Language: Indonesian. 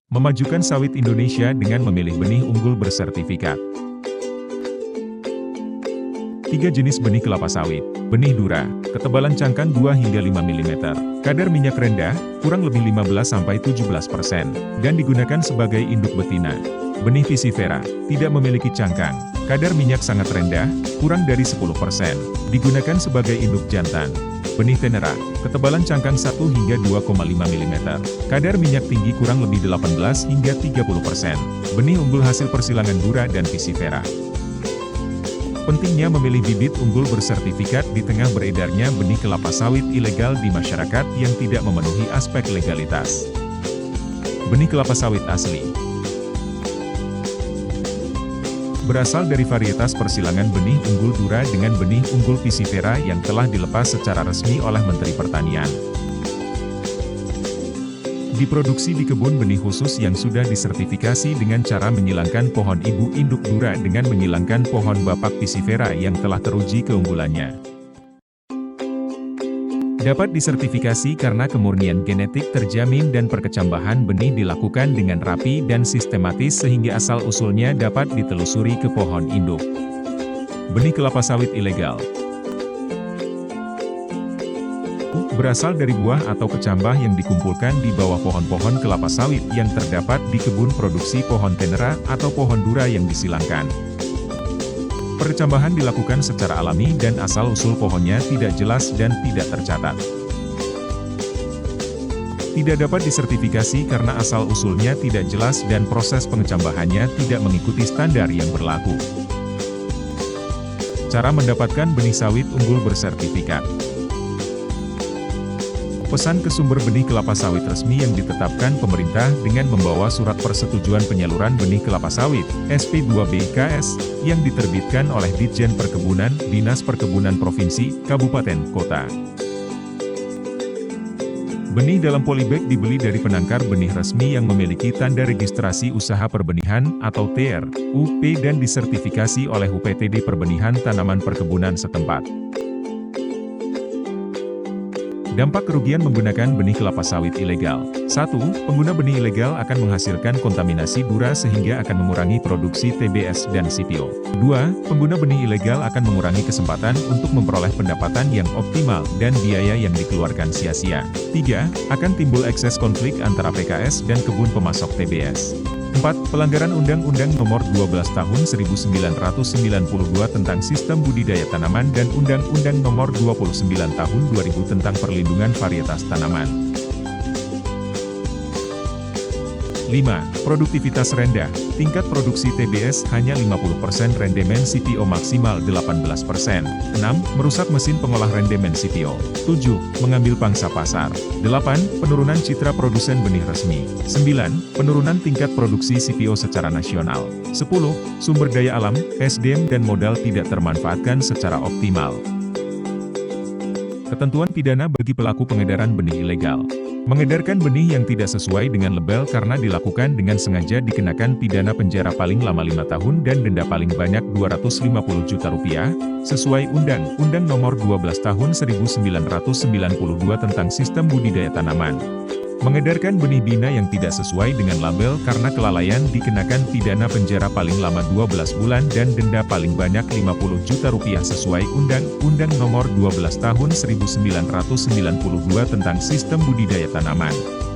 Memajukan sawit Indonesia dengan memilih benih unggul bersertifikat. 3 jenis benih kelapa sawit. Benih Dura, ketebalan cangkang 2 hingga 5 mm. Kadar minyak rendah, kurang lebih 15-17%, dan digunakan sebagai induk betina. Benih Pisifera, tidak memiliki cangkang. Kadar minyak sangat rendah, kurang dari 10%. Digunakan sebagai induk jantan. Benih Tenera, ketebalan cangkang 1 hingga 2,5 mm. Kadar minyak tinggi kurang lebih 18 hingga 30%. Benih unggul hasil persilangan Dura dan Pisifera. Pentingnya memilih bibit unggul bersertifikat di tengah beredarnya benih kelapa sawit ilegal di masyarakat yang tidak memenuhi aspek legalitas. Benih kelapa sawit asli berasal dari varietas persilangan benih unggul Dura dengan benih unggul Pisifera yang telah dilepas secara resmi oleh Menteri Pertanian. Diproduksi di kebun benih khusus yang sudah disertifikasi dengan cara menyilangkan pohon ibu induk Dura dengan menyilangkan pohon bapak Pisifera yang telah teruji keunggulannya. Dapat disertifikasi karena kemurnian genetik terjamin dan perkecambahan benih dilakukan dengan rapi dan sistematis sehingga asal-usulnya dapat ditelusuri ke pohon induk. Benih kelapa sawit ilegal berasal dari buah atau kecambah yang dikumpulkan di bawah pohon-pohon kelapa sawit yang terdapat di kebun produksi pohon Tenera atau pohon Dura yang disilangkan. Perkecambahan dilakukan secara alami dan asal-usul pohonnya tidak jelas dan tidak tercatat. Tidak dapat disertifikasi karena asal-usulnya tidak jelas dan proses pengecambahannya tidak mengikuti standar yang berlaku. Cara mendapatkan benih sawit unggul bersertifikat. Pesan ke sumber benih kelapa sawit resmi yang ditetapkan pemerintah dengan membawa surat persetujuan penyaluran benih kelapa sawit, SP2BKS, yang diterbitkan oleh Ditjen Perkebunan, Dinas Perkebunan Provinsi, Kabupaten, Kota. Benih dalam polybag dibeli dari penangkar benih resmi yang memiliki tanda registrasi usaha perbenihan atau TR, UP dan disertifikasi oleh UPTD Perbenihan Tanaman Perkebunan setempat. Dampak kerugian menggunakan benih kelapa sawit ilegal. 1. Pengguna benih ilegal akan menghasilkan kontaminasi Dura sehingga akan mengurangi produksi TBS dan CPO. 2. Pengguna benih ilegal akan mengurangi kesempatan untuk memperoleh pendapatan yang optimal dan biaya yang dikeluarkan sia-sia. 3. Akan timbul ekses konflik antara PKS dan kebun pemasok TBS. 4. Pelanggaran Undang-Undang Nomor 12 Tahun 1992 tentang Sistem Budidaya Tanaman dan Undang-Undang Nomor 29 Tahun 2000 tentang Perlindungan Varietas Tanaman. 5. Produktivitas rendah. Tingkat produksi TBS hanya 50%, rendemen CPO maksimal 18%. 6. Merusak mesin pengolah rendemen CPO. 7. Mengambil pangsa pasar. 8. Penurunan citra produsen benih resmi. 9. Penurunan tingkat produksi CPO secara nasional. 10. Sumber daya alam, SDM dan modal tidak termanfaatkan secara optimal. Ketentuan pidana bagi pelaku pengedaran benih ilegal. Mengedarkan benih yang tidak sesuai dengan label karena dilakukan dengan sengaja dikenakan pidana penjara paling lama 5 tahun dan denda paling banyak Rp250 juta, sesuai Undang-Undang Nomor 12 Tahun 1992 tentang Sistem Budidaya Tanaman. Mengedarkan benih bina yang tidak sesuai dengan label karena kelalaian dikenakan pidana penjara paling lama 12 bulan dan denda paling banyak Rp50 juta sesuai Undang-Undang Nomor 12 Tahun 1992 tentang Sistem Budidaya Tanaman.